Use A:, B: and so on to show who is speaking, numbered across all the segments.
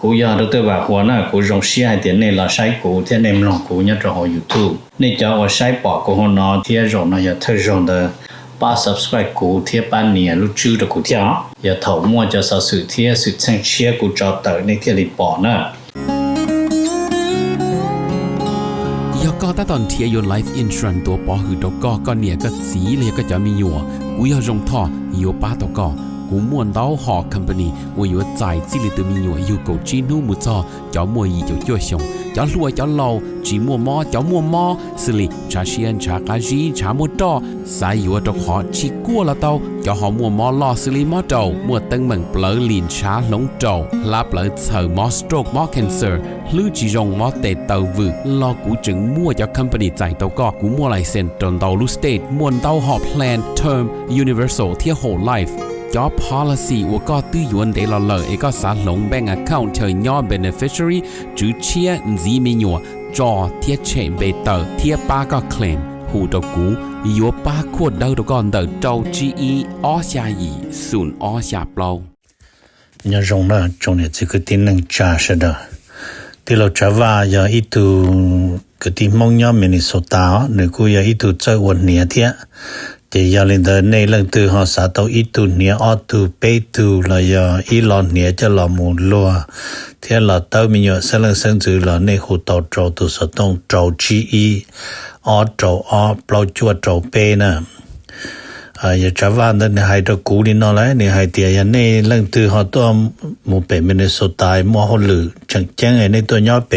A: กูยาตัวตัวว่าหัวหน้ากูรงเสียเดี๋ยวนี้เราใช้กูเที่ยในมลองกูเนี่ยจะหอ YouTube นี่จะว่าใช้ปอกกูหัวนอเที่ยรงนะอย่าเธอรงเดป้า subscribe กูเที่ยป้านเนี่ยรู้ชื่อตะกูเที่ยอย่าเถามั่วจะสะสื่อเที่ยสุดแสงเชียกูจอเตอในเที่ยลิปอนะ
B: ก็ตอนเทียยน Life Insurance ตัวปอหือตกก็เนี่ยก็สีเลยก็จะมีอยู่กูอยากจงท่ออยู่ป้าตกกูม่วนเต้าหอ company ว่าอยู่ใจจิลิตมีอยู่กูจีนูมุจอจ้ามัวยีจ้าจ้วชงจ้าลัวจ้าเหลาจีมัวมอจ้ามัวมอสิลิชาเชียนชากาจีชามัวตอสายอยู่ตกหอชิกัวละเต้าจ้าหอมัวมอลอสิลิมอเต้ามัวตึงเหมือนเปลือลินชาหลงเต้าลาเปลือเสือมอสโตรกมอ cancer ลือจีจงมอเตเต้าวืลอกูจึงมัวจ้า company ใจเต้าก็กูมัวไลเซนตนเต้าลูสเตทมัวเต้าหอ plan term universal เที่ย whole life job policy ว่าก็ตื้อยวนเดลเลอเอกสารลงแบงก์ account เธอย่อ beneficiary จื้อเชียจีมีหยัวจอเทียเชมเบเตอร์เทียป้าก็เคลมหูตกูยัวป้าขวดเดาตก่อนเดาเจ้า GE ออชายีศูนย์ออชาเปล่า
A: เนี่ยจงนะจงเนี่ยคือที่นึงจ่าชะดะที่เราจะว่าอย่าอีตูก็ที่มองย่อมินิโซตาหรือกูอย่าอีตูเจ้าวันเนี่ยเทียแต่ยาลินเดในเรื่องตัวหอสาตัวอีตูเนี่ยออตูเปตูละยาอีลอนเนี่ยจะละมูลัวเทียละเต้ามีอยู่เสลังเซิงจือละในหูเต้าโจตัวสต้องโจจีอีออโจออเปล่าจวดโจเปนะอย่าจะว่าในให้ตัวกูนี่นอเลยในให้เตียในเรื่องตัวหอตัวมูเปมินโซตายมัวหลือจังแจ้งในตัวย่อเป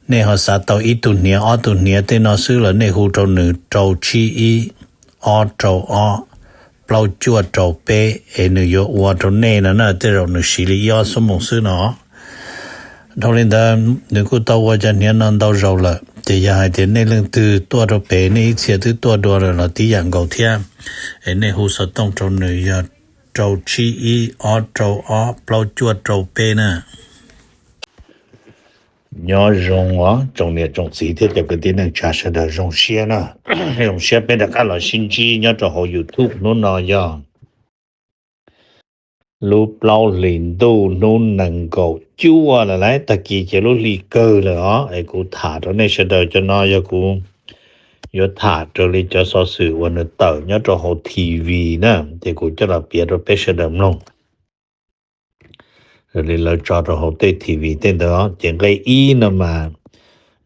A: ในหอสาตัวอีตูเนี่ยออตูเนี่ยเตนอซื้อละในหูโจหนึ่งโจจีอีออโจออเปล่าจวดโจเปเนยวัวโจเน่นะเตเราหนึ่งสิริยอสมองซื้อเนาะทอลินดาหนึ่งกูตัวว่าจะเนี่ยนั่นตัวเราละแต่ยาให้เดี๋ยวในเรื่องตัวโจเปในเสียตัวเราที่อย่างเก่าเทียในหูสต้องโจหนึ่งยาโจชีอีออโจออเปล่าจวดโจเปนะnhớ rong á trong này trong gì thế cho cái tiếng trả sẽ được rong xe nè rong xe bên đặc là sinh chi nhớ cho họ YouTube nó nói giờ lúc lâu liền đâu nó能够chúa là lấy ta kỳ chỉ lúc lý cơ là đó ai cũng thả cho nên sẽ đợi cho nó giờ cũng nhớ thả cho lý cho so sự và nó tờ nhớ cho họ TV nè thì cũng cho là biết rồi bé sẽ đầm lòng rồi là cho họ tê TV tên đó chẳng cái ý nữa mà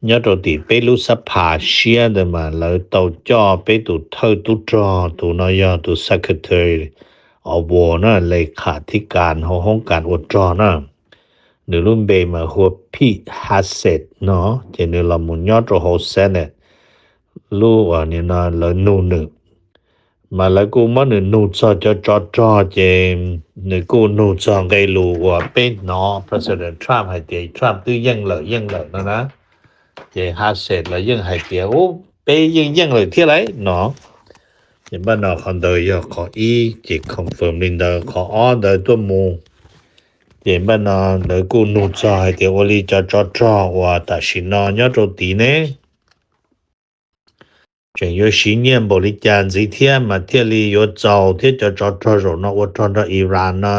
A: nhớ rồi thì bé lúc sắp phá xia rồi mà lỡ tàu cho bé tụ thơ tụ cho tụ nói do tụ secretary ở bộ nó lấy khả thiการhọ khôngการอดจอนะหรือรุ่นเบมาหัวพี่ฮัสเซตเนาะจะเนี่ยเรามุนยอดเราเขาเซนเนี่ยรู้ว่าเนี่ยนะเราหนึ่งมาแล้วกูมันหนูจอเจเนี่ยกูหนูจอไกรู้ว่าเป็นเนาะ President Trump ให้เตีย Trump ตื้อยังเลยนะเจฮัสเซตแล้วยังให้เตียโอ้ไปยังเลยที่ไรเนาะเห็นบ้านเราคนเดียวขออีจิคอนเฟิร์มลินเดอร์ขออ้อเดอตัวมูเห็นบ้านเราเดอกูนูจอยเดี๋ยววันนี้จะจอว่าแต่สินอนยอดดีเนี่ยจะ有10年不离家几天嘛天里有早天จะจอเนาะว่าจออิหร่านนะ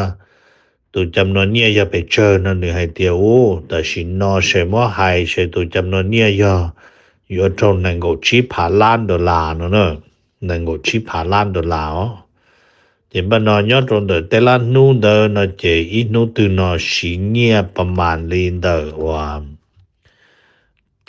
A: ตัวจำนวนเนี่ยอย่าไปเจอนั่นเลยให้เดียวแต่สินอนเสมอให้เสตัวจำนวนเนี่ยอยู่ตรงนั้นก็$10,000,000เนาะ能够$10,000,000เห็นบ้านนอยอดตรงเดอแต่ละนู่นเดอนะเจอีนู่นตัวนะ10年ประมาณลินเดอว่า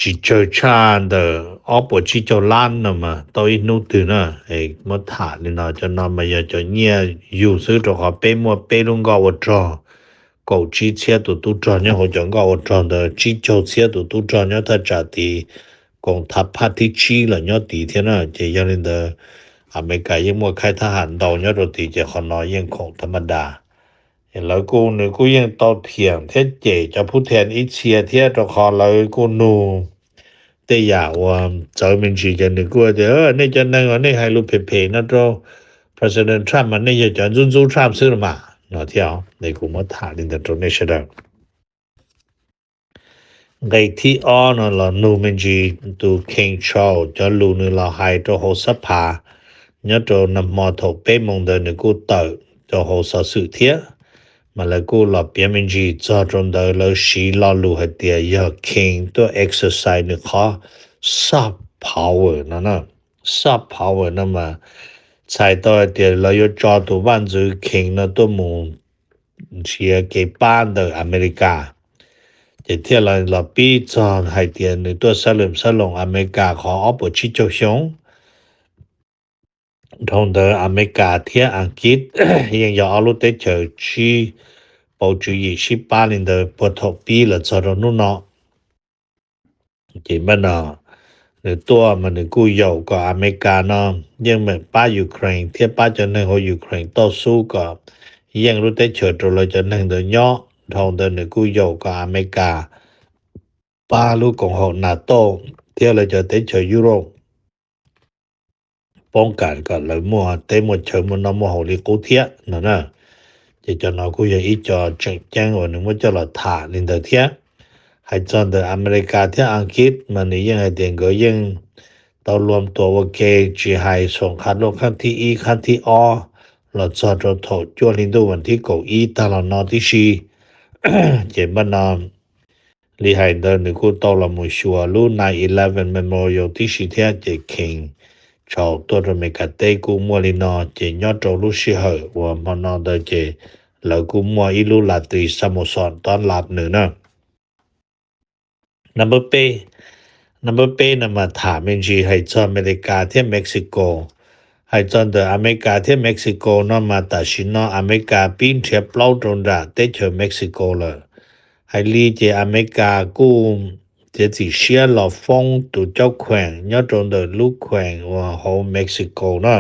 A: จิเจอชาเดอออปจิเจล้านนะมาตัวอีนู่นตัวนะไอ้มาถาลินะจะนำมาจะเนี่ยอยู่ซื้อตัวเขาไปมัวไปลงก็ว่าจอก็จิเชียตัวจอเนี่ยเขาจะก็ว่าจอเดอจิเจเชียตัวจอเนี่ยถ้าจะตีกองทัพภาคที่ชี้ละเนี่ยตีเท่านั้นเจยังลินเดออเมริกายังมัวค่ายทหารดาวเนี่ยตัวตีจะขอน้อยยังคงธรรมดาเห็นแล้วกูนึกกูยังต่อเถียงเทเจจะพูดแทนอีเชียเทียตัวคอเลยกูนูแต่อยากว่าเจ้ามินชีจะนึกว่านี่จะนั่งนี่ให้รูปเพๆนะตัว President Trump มันนี่จะจุนTrump ซื้อมาเนาะเที่ยวในกูมาถามลินแต่ตรงนี้เสด็จไงที่อ้อนเรานูมินชีตัว King Charles จะรู้นี่เราให้ตัวเขาสภาnhớ trò nằm mò thổ bê mong đời nữ cô tờ cho hồ sở sự thiết mà là cô lọ bia mình chỉ cho trong đời là xí lọ lù hạt địa giờ kinh tôi exercise nữa khó soft power nó soft power nó mà sai tôi địa là yo cho tụ văn chữ kinh nó tôi muốn chỉ cái ban đời America chỉ theo là bị cho hạt địa nữa tôi sẽ lồng America khó áp chỉ cho sống trong đời America theo Anh Quốc hiện giờ lúc tới chờ chi bộ chủ义18年的不投币了做到那基本上你多嘛你固有个อเมริกาเนาะยังเหมือนป้ายูเครนเทียบป้าจะนึงของยูเครนต่อสู้กับยังรู้ได้เฉิดตัวเราจะนึงเดย่อทองเดินกูอยู่กับอเมริกาป้าลูกของของนาโต้เที่ยวเราจะได้เฉิดยุโรปป้องกันกับเลยมัวเต็มหมดเฉิดมันนำมัวหลีกูเทียนั่นน่ะจะจะนอกูยังอีจอแจ้งว่านึงว่าจะละถาลินเดเทียให้จอนเดอเมริกาที่อังกฤษมันนี่ยังไงเดียงก็ยังตอนรวมตัวว่าเกจีให้ส่งคัดโลกขั้นที่อีขั้นที่อเราจอดรถถอดจวนลินดูวันที่เก้าอีตลอดนอที่ชีเจ็บบ้านนอมลีให้เดินนึกูตอละมุชัวลู9/11 Memorial ที่ชีเทียเจคิงชาวตัวอเมริกาเตกูมัวลินอเจยอดโจลูชิเหอว่ามันนอเดเจแล้วกูมัวอีลูลาตรีสโมสรตอนหลับหนึ่งนะ Number P นำมาถามเป็นจีให้จออเมริกาที่เม็กซิโกให้จอนเดอเมริกาที่เม็กซิโกนำมาตัดสินอเมริกาปีนเทียบเล่าตรงระเตเชอเม็กซิโกเลยให้ลีเจอเมริกากูเจจิเชียหลอฟงตุเจ้าแขวงยอดตรงเดอลูกแขวงว่าโฮเม็กซิโกนะ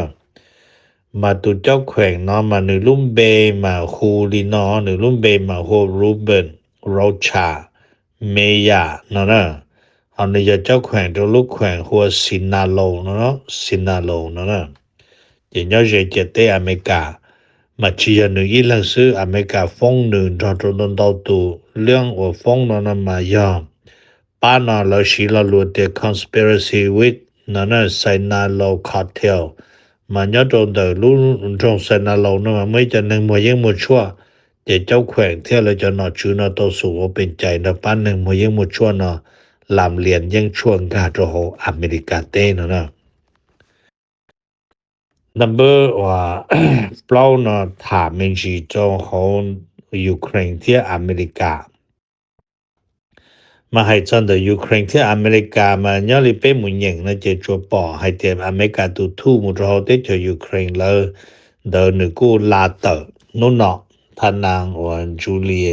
A: มาตุเจ้าแขวงนอมาหนึ่งลุ่มเบมาฮูลินอหนึ่งลุ่มเบมาโฮรูเบนโรชาเมยานะเอาในเจ้าแขวงตัวลูกแขวงหัวซินาโลซินาโลนะเดี๋ยวจะเจเตอเมริกามาเชียหนึ่งอีหลังซื้ออเมริกาฟงหนึ่งตอนต้นดาวตูเรื่องว่าฟงนั้นมายอมป้านาเราชีเรารู้แต่ conspiracy with นั่นไซนาโลคาร์เทลมันยอดตรงเดรู้ตรงไซนาโลนั่นมันไม่จะหนึ่งมัวยังมัวชั่วเดี๋ยวเจ้าแขวงเที่ยวเราจะนอชื่อนอตัวสูงเป็นใจนะป้าหนึ่งมัวยังมัวชั่วนอลำเลียนยังช่วงกาโจโฮอเมริกาเต้นะ Number ว่า เปล่านะถามเป็นจีโจโฮยูเครนที่อเมริกามาให้จอนเดยูเครนที่อเมริกามาย่อลิเป้หมุนอย่างนะเจจัวปอให้เตรียมอเมริกาตูทูมุโรเตเจอยูเครนเลยเดินนึกูลาเตอร์นู่นเนาะท่านนางว่าจูเลีย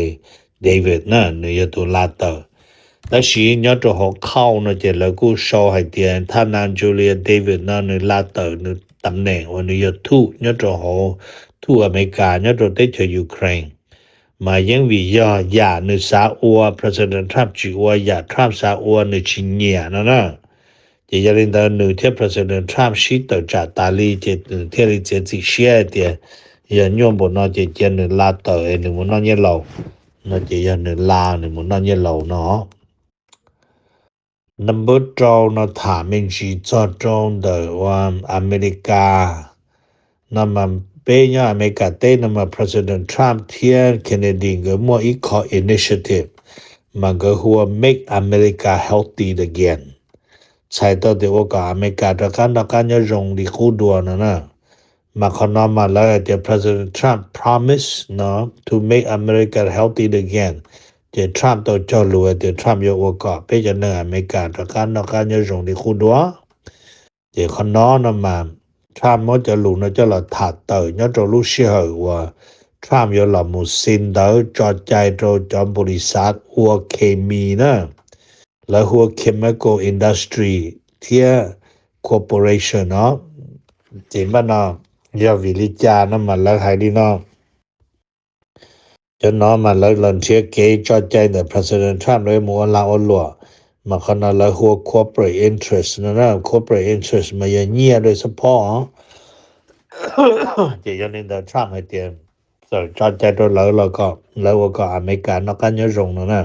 A: เดวิดนะนึยตัวลาเตอร์แต่ชียอดตัวเข้านะเจแล้วกูโชว์ให้เตียนท่านนางจูเลียเดวิดนะนึลาเตอร์นึตำแหน่งว่านึยทูยอดตัวทูอเมริกายอดตัวเตเจอยูเครนมายังวิยอยานึสาอัว President Trump จีอัวยา Trump สาอัวนึชิเนียนะเจยาลินเดอนึเทีย President Trump ชิตจาตาลีเจเทียลิเจจิเชียเตียยันยมบนนอเจเจนึลาเตอนึมนอเยลานอเจยันนึลานึมนอเยลาเนาะ Number 2นะถามเป็นจีจอตรงเดว่าอเมริกานำมาเป็นอเมริกาเต้นำมา President Trump เทียน Kennedy ก็มัวอีกขอ initiative มันก็หัว make America healthy again ใช่ตัวเดียวกับอเมริกาตะการจะรงดีคู่ดัวนะมาขอนมาแล้วจะ President Trump promise เนาะ to make America healthy again จะ Trump ตัวเจ้ารู้จะ Trump ยกว่าเป็นจะเนื้ออเมริกาตะการจะรงดีคู่ดัวจะขอนมาTrump มันจะรู้นะจะละถัดเตยนะจะรู้เชื่อว่า Trump ยอละมุสินเดอจอใจโดจอมบริษัทหัวเคมีนะแล้วหัว chemical industry เทีย corporation เนาะจริงป่ะเนาะยาวิลิจานะมันแล้วใครดีเนาะจะเนาะมันแล้วหลังเชื่อเกจอใจแต่ President Trump เลยมัวลาอลัวมาขนาดแล้วหัว corporate interest นะ corporate interest มาอย่างเงี้ยโดยเฉพาะเดี๋ยวนี้เดอ Trump ให้เตรียมจอดใจตัวแล้วก็อเมริกานอกกันจะรงนะ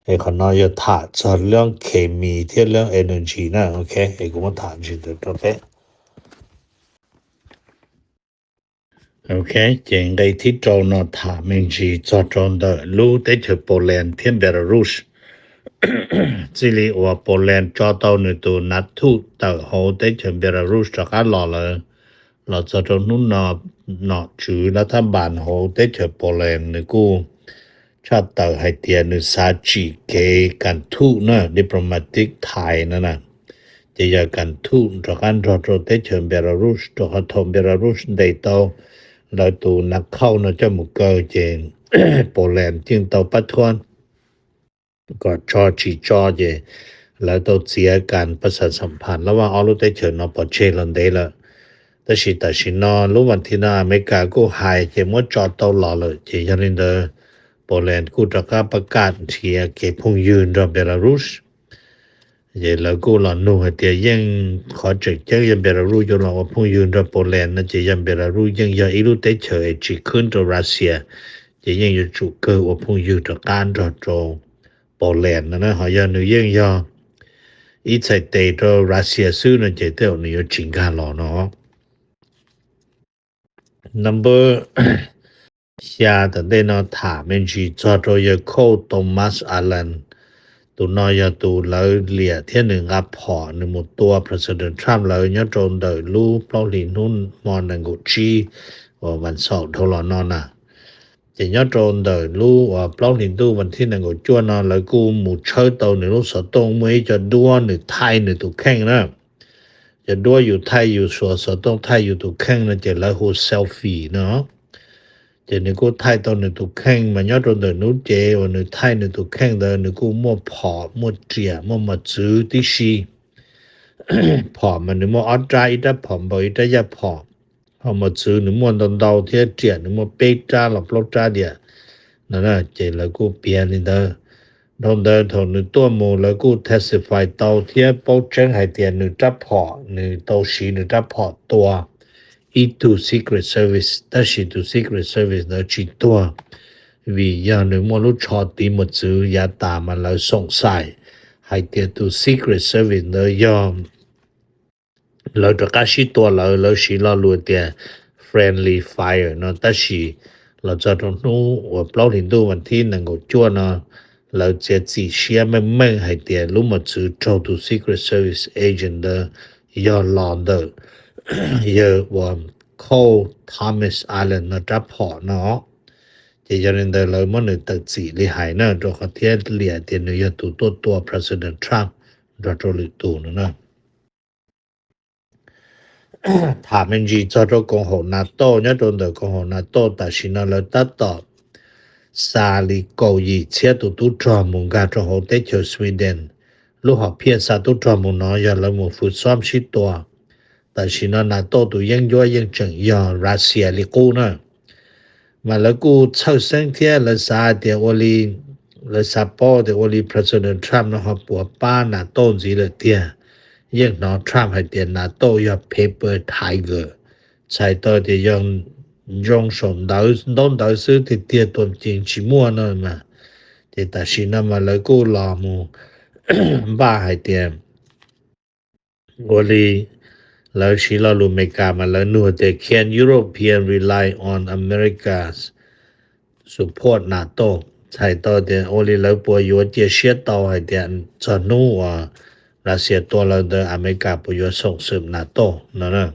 A: ไอ้คนน้อยจะถามจอดเรื่องเคมีที่เรื่อง energy นะโอเคไอ้กูมาถามจริงตัวเป๊ะ Okay, chừng đây thì trâu nó thả mình chỉ cho trâu đỡ lưu tới từ Poland thiên Belarus. Chỉ lý ở Poland cho tàu nữ tù nát thu tàu hồ tới từ Belarus cho cá lò là cho trâu nó chứ là tham bản hồ tới từ Poland nữ cô cho tàu hay tiền nữ xa chỉ kế cần thu nữa diplomatic Thai nữa nè. Chỉ giờ cần thu cho cá trâu tới từ Belarus cho cá thông Belarus đầy tàuเราตูนักเข้านะจะมุกเกอเจน โปแลนด์จึงเตาปัทวนก็ชอชีจอเจแล้วเตาเสียการประสานสัมพันธ์ระหว่างออรุได้เฉินอปเชลันเดละแต่ชินอรู้วันที่นาอเมริกาก็หายเจมดจอเตาหล่อเลยเจยันเดอโปแลนด์กูตะกาประกาศเชียเกพงยืนรอบเบลารุสเจแล้วกูหลอนนู่เตียยังขอจึกจังยังเบลารุสอยู่หลอกพงยืนรอบโปแลนด์นะเจยังเบลารุสยังอีรุได้เฉยจิขึ้นตัวรัสเซียเจยังอยู่จุเกอว่าพงยืนตะการรอโจโปแลนด์นะหอยานึยังยออีใส่เตโตรัสเซียซื้อนะเจเตอนี่อยู่จิงกันหลอเนาะ number 下的那呢塔面去做着一口 Thomas Allen ตัวน้อยตัวแล้วเหลี่ยเที่ยหนึ่งกับพอหนึ่งหมดตัว President Trump แล้วเนี่ยโดนเดยรู้เปล่าหลีนุ่นมอนังกุชีว่าวันเสาร์เท่าไหร่นอนน่ะจะเนี่ยโดนเดยรู้ว่าเปล่าหลีตู้วันที่หนึ่งกุจวนนอนแล้วกูหมู่เชิดตัวหนึ่งรู้สตงไม่จะดัวหนึ่งไทยหนึ่งตัวแข้งนะจะดัวอยู่ไทยอยู่ส่วนสตงไทยอยู่ตัวแข้งนะจะแล้วหูเซลฟี่เนาะจะนึกว่าไทยตอนนึกถูกแข่งมันยอดโดนนู้เจว่านึกไทยนึกถูกแข่งเดินนึกมัวผอมัวเจียมัวมาซื้อที่ชีผอมันนึกมัวอัดใจได้ผอมบ่อยได้ยาผอเอามาซื้อนึกมัวตอนเดาเที่ยเจียนึกมัวเป๊กจ้าหลับลบจ้าเดียนั่นน่ะเจแล้วกูเปลี่ยนนี่เด้อโดนเดินถอนนึกตัวมูแล้วกู testify เตาเที่ยเป้าเชิงให้เตียนนึกจับผอนึกเตาชีนึกจับผอตัวto Secret Service 但是 to Secret Service 呢去多vì giờ nếu mà lúc cho tí một chữ giá tà mà lại song sai hay tiền to Secret Service 呢要เราจะกล้าตัวเราสิเรารู้แต่ friendly fire เนาะแต่是เราจะต้องรู้ว่าเปล่าถึงตัววันที่หนึ่งก็จวนเนาะเราจะจีเชียไม่ให้แต่รู้มาจื้อ to Secret Service agent 的要รอ的เยอะว่าCole Thomas Allen นะจับพอเนาะจะยันเดินเลยมันตัดสีลิหายเนาะตัวเขาเทียเหลี่ยเตียนยตัว President Trump รอตัวลิตูเนาะถามมันจีจะตัวกองหัวนาโต้เนี่ยตัวเดินกองหัวนาโต้แต่ชินะเลยตัดต่อซาลิโกยีเชียตัวจอมุงกาตัวหัวเตเชอสวีเดนลูกหัวเพียรซาตัวจอมุงเนาะอย่าเลยมุฟุตซ้อมชิตัวแต่ชินะนาโต้ตัวยังย่อยยังจังยอรัสเซียลิกูนะมาแล้วกูเช่าเส้นเทียละซาเดียวลีละซาปอเดียวลี President Trump นะฮะปัวป้านาโต้จีละเตียยังนอ Trump ให้เตียนาโต้ยา Paper Tiger ใช้ตัวเดียวยังส่งดาวต้นดาวซื้อที่เตียตัวจริงชิมัวนั่นมาแต่ชินะมาแล้วกูรอมูบ้าให้เตียลีแล้วชิลาลูเมกามาแล้วนัวแต่ Can European rely on America's support NATO ใช่ต่อเดียโอลีแล้วปัวยัวเจียเชียต่อให้เดียจะนู้ว่ารัสเซียตัวเราเดอเมริกาปัวยัวส่งเสริม NATO นั่นนะ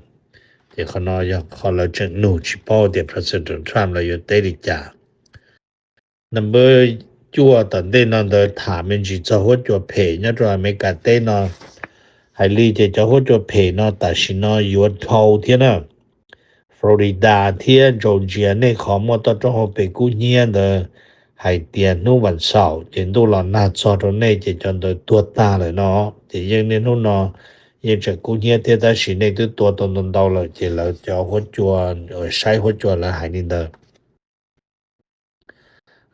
A: เดี๋ยวเขาน้อยเขาเราจะนู้ชิปอเดีย President Trump เราอยู่เตลิจ่า number จัวตอนเดนอนเดอถามมันจีจะหัวจัวเพยเนี่ยตัวอเมริกาเตนอให้ลีจะหัวจัวเพเนาะแต่ชินออยู่ทั่วเทียนะฟลอริดาเทียจอร์เจียเนี่ยเขามาต่อจะหัวไปกู้เงียเดอให้เตียนนู่วันเสาร์เจนดูหลอนหน้าจอตรงนี้จะจนตัวตาเลยเนาะจะยังเนี่ยนู่นเนาะยังจะกู้เงียเทียแต่ชินเนี่ยตัวตนเดาเลยจะเราจะหัวจัวใช้หัวจัวแล้วให้นี่เดอ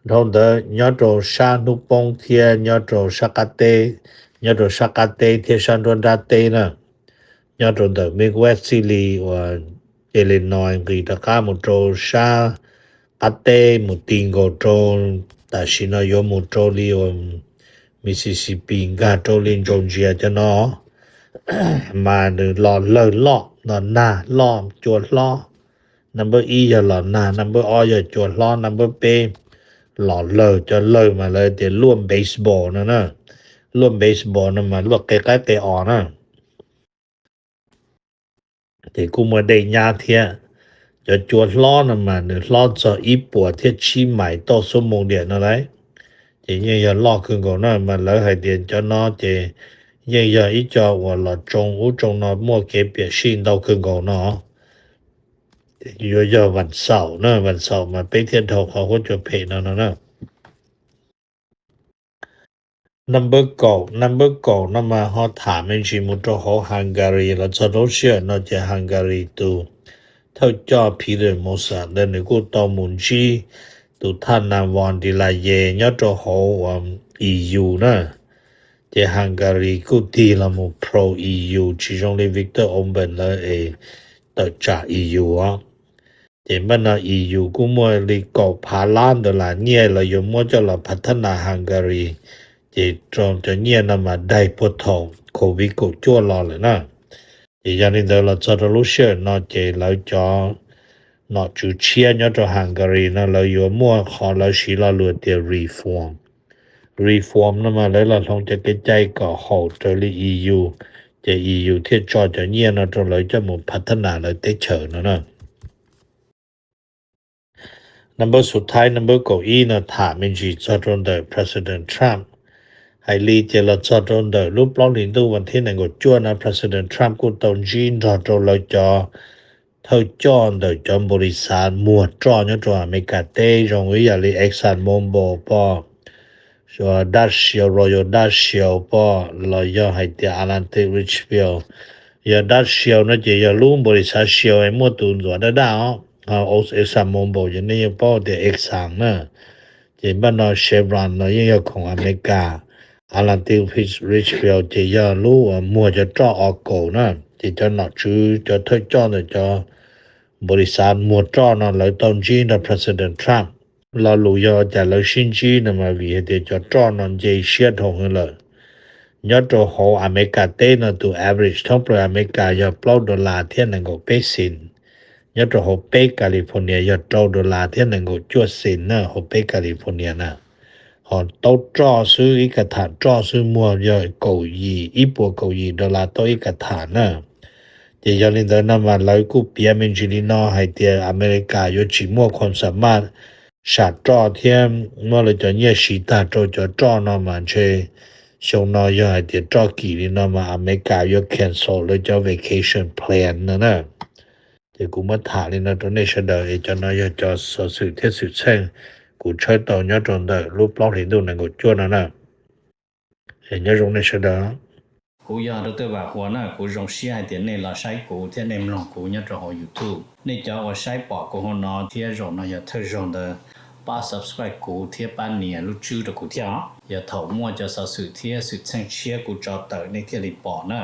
A: เราเดอยอดโรชานุปงเทียยอดโรชากาเตยอดโรชากาเตเทียชันโดนดาเตนะยอดโรเดอมิกเวสซิลีว่าเอลินอยกรีตากามุโตชากาเตมุติงโกโตแต่ชินายมุโตลีวมิสซิสซิปปีกาโตลินจอร์เจียจะเนาะมาหลอเลอลอนอนหน้าล้อจวนล้อ number e อย่าหล่อหน้า number o อย่าจวดล้อ number p หล่อเลอจะเลยมาเลยเดี๋ยวร่วมเบสบอลนะร่วมเบสบอลนะมาลวกใกล้ๆเตะออกนะเดี๋ยวกูมาได้ยาเทียจะจวดล้อนะมาหรือล้อจะอีปัวเทียชี้ใหม่ต่อสมงเดียนอะไรเดี๋ยวอย่าล้อขึ้นก่อนนะมาแล้วให้เดียนจะนอเดี๋ยวอย่าอีจอว่าเราจงอุจงนอมั่วเก็บเปียชิน到ขึ้นก่อนเนาะ要วันเสาร์นะวันเสาร์มาไปเที่ยนทองเขาก็จะเพจนะnumber go 那么เขาถามมันชิมุตเขาฮังการีแล้วจะรู้เชื่อนอกจากฮังการีตูเท่าจอพีเรโมซาเดินกูตอมุนชีตูท่านนาวอนดีลาเยยอดเขาEU นะจะฮังการีกูดีละมุ pro EU 其中的 Victor Orban 了ต่อจาก EU อ่ะแต่มันนะ EU กูมัวลิกอพาลานดละเนี่ยเราอยู่มัวจะเราพัฒนาฮังการีจะตรงจะเนี่ยนำมาได้พอทองโควิดก็จั่วรอเลยนะอย่างนี้เราจะรู้เชื่อนอกจากเราจะนอกจูเชียนยอดฮังการีนะเราอยู่มัวขอเราชีเราเลือดreform นำมาแล้วเราต้องจะกระจายก่อหอตัว EU จะ EU ที่จอจะเนี่ยนะตรงเราจะมุ่งพัฒนาเราได้เฉินนะ number สุดท้าย number เก้าอี้นะถามมันจีจอตรงเดอ President Trump ให้ลีเจลจอตรงเดอรูปล้อลินดูวันที่หนึ่งก็จ้วนะ President Trump กูตรงจีนจอตรงเราจอเท่าจอนเดอจอมบริษัทมัวจอนยตัวอเมริกาเต้จงวิยาลี Exxon Mobil ป้อชัวดัชเชียว Royal Dutch Shell ป้อเราย่อให้เตีย Atlantic Richfield อย่าดัชเชียวนะจะอย่าลุ่มบริษัทเชียวไอ้มัวตูนตัวได้อ๋อExxon Mobil อย่างนี้ป้อเตีย Exxon นะจะบ้านเรา Chevron เรายังของอเมริกา Atlantic Richfield จะอย่าลุ่มัวจะจ่อออกโกนะจะหนอชื่อจะเท่าจ่อนะจะบริษัทมัวจ่อนะเราต้องจีนนะ President Trump เรารู้ยอจะเราชินจีนะมาวิเหตุจะจ่อนะจะเชียดของเลยยอดตัวเขาอเมริกาเต้นะตัว average ทั้งประเทศอเมริกายอด$100เที่ยนึงก็เป็นสินยอดตัวเขาไปแคลิฟอร์เนียยอด$100เที่ยนึงก็จวดสินนะเขาไปแคลิฟอร์เนียนะเขาต้องจ่อซื้ออีกฐานจ่อซื้อมัวยอดเกาหลีอีปัวเกาหลี$ต่ออีกฐานนะจะย้อนนิดนึงนะมาแล้วกูเปียมินจิลินอให้เตียอเมริกายอดชิมัวความสามารถชาจ่อเที่ยมัวเลยจะเนี่ยชีตาจ่อนะมันเชชงนอยให้เตียจ่อกี่ลินะมาอเมริกายอ cancel เลยจะ vacation plan นะแต่กูมาถามเลยนะตัวนี้เฉดเอจะนอยจะสื่อเทศเช่นกูใช้ต่อยอดตรงได้รูปล้อเห็นดูนั่นกูจ้วนนะเห็นยอดตรงนี้เฉด
C: กูอยากรู้ตัวว่าหัวหน้ากูจงเสียเดี๋ยวนี้เราใช้กูที่ในมลงกูเนี่ยจะหอ YouTube นี่จะว่าใช้ปอกกูหัวนอที่จงนะอย่าเท่าจงเดอป้า subscribe กูที่ป้าเนี่ยรู้ชื่อ的กูที่อย่าเท่ามั่วจะสื่อที่สื่อเช่นเชียกูจอเตอในที่รีปอร์ตนะ